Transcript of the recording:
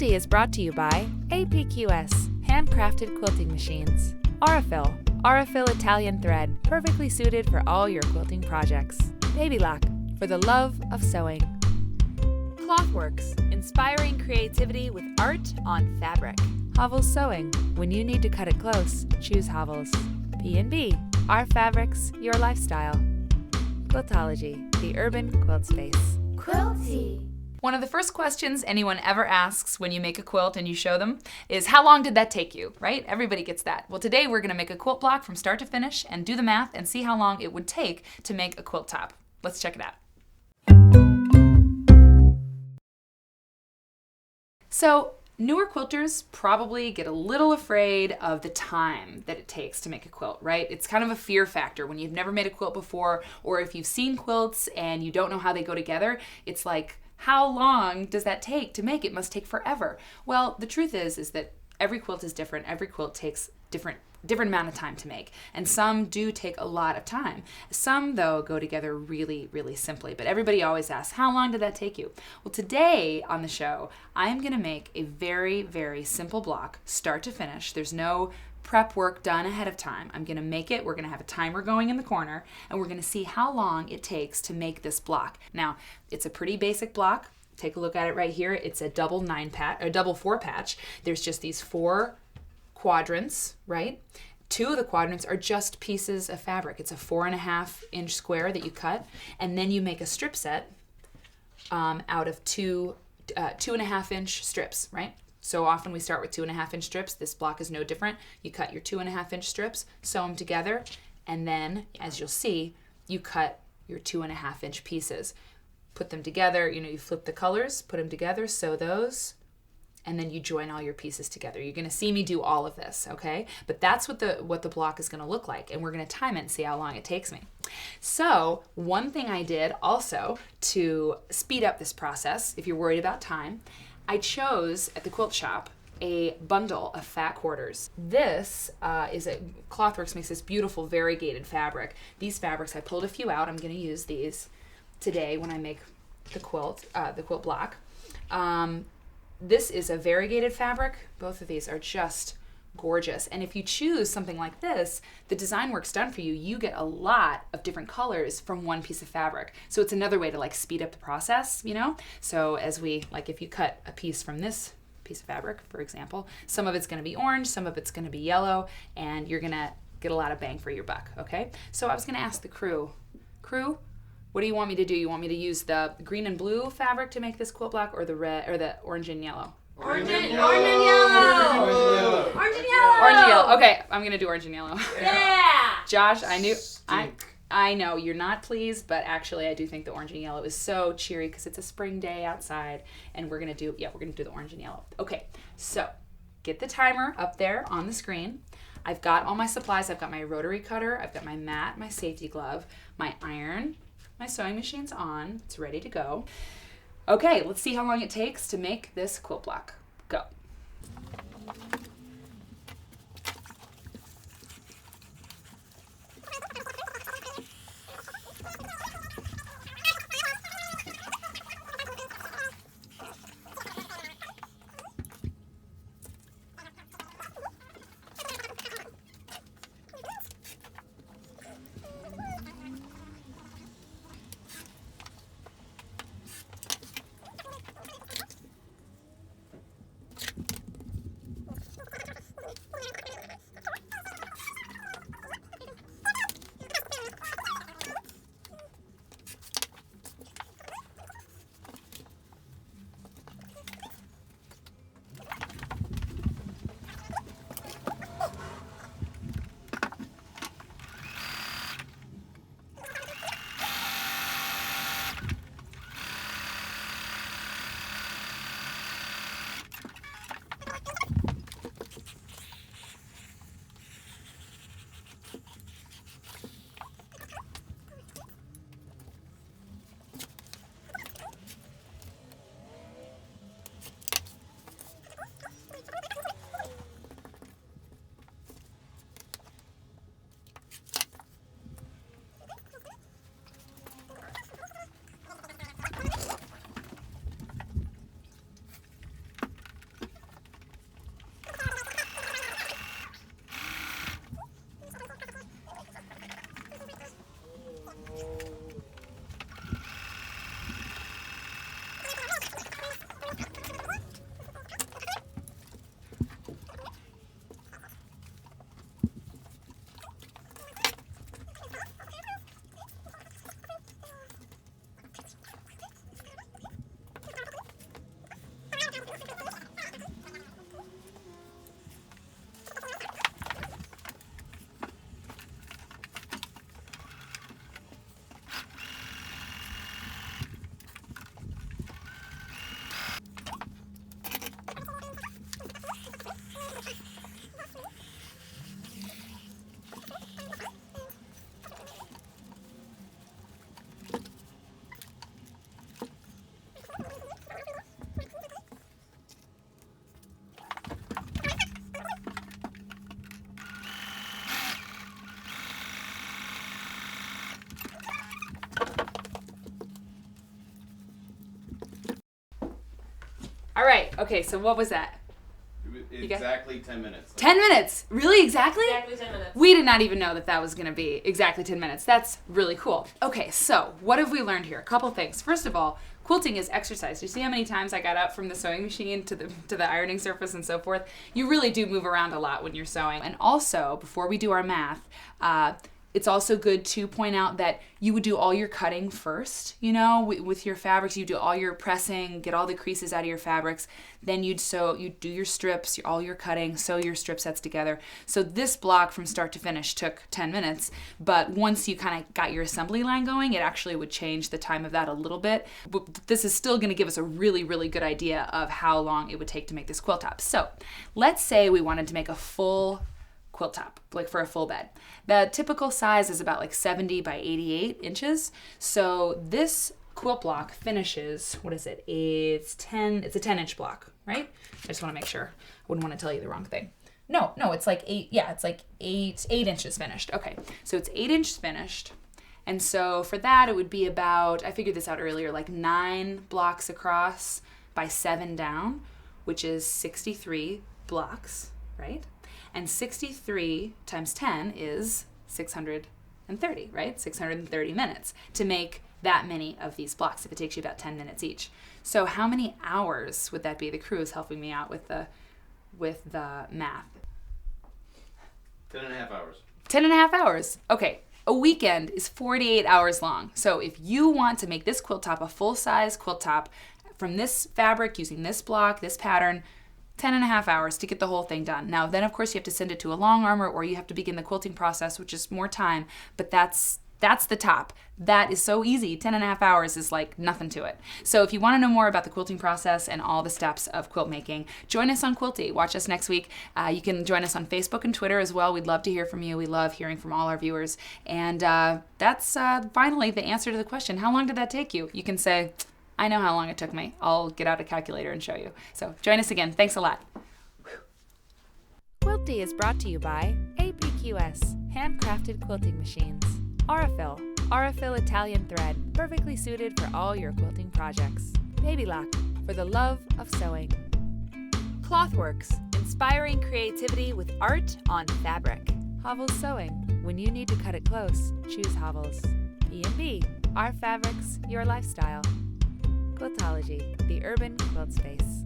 Quilty is brought to you by APQS, handcrafted quilting machines. Aurifil Italian thread, perfectly suited for all your quilting projects. Baby Lock, for the love of sewing. Clothworks, inspiring creativity with art on fabric. Hovels Sewing, when you need to cut it close, choose Hovels. B&B, our fabrics, your lifestyle. Quiltology, the urban quilt space. Quilty. One of the first questions anyone ever asks when you make a quilt and you show them is, how long did that take you, right? Everybody gets that. Well, today we're gonna make a quilt block from start to finish and do the math and see how long it would take to make a quilt top. Let's check it out. So, newer quilters probably get a little afraid of the time that it takes to make a quilt, right? It's kind of a fear factor when you've never made a quilt before, or if you've seen quilts and you don't know how they go together, it's like, how long does that take to make? It must take forever. Well, the truth is that every quilt is different. Every quilt takes different amount of time to make. And some do take a lot of time. Some, though, go together really, really simply. But everybody always asks, how long did that take you? Well, today on the show, I'm going to make a very, very simple block, start to finish. There's no prep work done ahead of time. I'm going to make it. We're going to have a timer going in the corner, and we're going to see how long it takes to make this block. Now, it's a pretty basic block. Take a look at it right here. It's a double 4 patch. There's just these 4 quadrants, right? 2 of the quadrants are just pieces of fabric. It's a 4.5-inch square that you cut, and then you make a strip set out of 2.5-inch strips, right? So often we start with 2.5-inch strips. This block is no different. You cut your 2.5-inch strips, sew them together, and then, as you'll see, you cut your 2.5-inch pieces. Put them together, you flip the colors, put them together, sew those, and then you join all your pieces together. You're gonna see me do all of this, okay? But that's what the block is gonna look like, and we're gonna time it and see how long it takes me. So one thing I did also to speed up this process, if you're worried about time, I chose at the quilt shop a bundle of fat quarters. This Clothworks makes this beautiful variegated fabric. These fabrics, I pulled a few out. I'm gonna use these today when I make the quilt block. This is a variegated fabric. Both of these are just gorgeous. And if you choose something like this, the design work's done for you. You get a lot of different colors from one piece of fabric. So it's another way to speed up the process, So as if you cut a piece from this piece of fabric, for example, some of it's gonna be orange, some of it's gonna be yellow, and you're gonna get a lot of bang for your buck, okay? So I was gonna ask the crew, what do you want me to do? You want me to use the green and blue fabric to make this quilt block, or the red, or the orange and yellow? Orange and yellow. Okay, I'm gonna do orange and yellow. Yeah. Josh, I know you're not pleased, but actually I do think the orange and yellow is so cheery because it's a spring day outside, and we're gonna do the orange and yellow. Okay, so get the timer up there on the screen. I've got all my supplies. I've got my rotary cutter. I've got my mat, my safety glove, my iron. My sewing machine's on. It's ready to go. Okay, let's see how long it takes to make this quilt block. Go. right. Okay, so what was that? Exactly 10 minutes. 10 minutes. Really? Exactly? Exactly 10 minutes. We did not even know that was going to be exactly 10 minutes. That's really cool. Okay, so what have we learned here? A couple things. First of all, quilting is exercise. You see how many times I got up from the sewing machine to the ironing surface and so forth? You really do move around a lot when you're sewing. And also, before we do our math, it's also good to point out that you would do all your cutting first, with your fabrics. You do all your pressing, get all the creases out of your fabrics. Then you'd do your strips, all your cutting, sew your strip sets together. So this block from start to finish took 10 minutes, but once you kind of got your assembly line going, it actually would change the time of that a little bit. But this is still gonna give us a really, really good idea of how long it would take to make this quilt top. So let's say we wanted to make a full quilt top, like for a full bed. The typical size is about like 70 by 88 inches. So this quilt block finishes, what is it? It's a 10-inch block, right? I just want to make sure. I wouldn't want to tell you the wrong thing. No, it's like 8, yeah, it's like 8 inches finished. Okay, so it's 8 inches finished. And so for that, it would be about, I figured this out earlier, like 9 blocks across by 7 down, which is 63 blocks, right? And 63 times 10 is 630, right? 630 minutes to make that many of these blocks if it takes you about 10 minutes each. So how many hours would that be? The crew is helping me out with the math. 10 and a half hours. 10 and a half hours. Okay. A weekend is 48 hours long. So if you want to make this quilt top a full-size quilt top from this fabric using this block, this pattern, 10 and a half hours to get the whole thing done. Now, then, of course, you have to send it to a long armor or you have to begin the quilting process, which is more time, but that's the top. That is so easy. 10 and a half hours is like nothing to it. So if you want to know more about the quilting process and all the steps of quilt making, join us on Quilty. Watch us next week. You can join us on Facebook and Twitter as well. We'd love to hear from you. We love hearing from all our viewers. And that's finally the answer to the question. How long did that take you? You can say, I know how long it took me. I'll get out a calculator and show you. So join us again. Thanks a lot. Quilty is brought to you by APQS, handcrafted quilting machines. Aurifil Italian thread, perfectly suited for all your quilting projects. Baby Lock, for the love of sewing. Clothworks, inspiring creativity with art on fabric. Hovels Sewing, when you need to cut it close, choose Hovels. B&B, our fabrics, your lifestyle. Quiltology, the urban quilt space.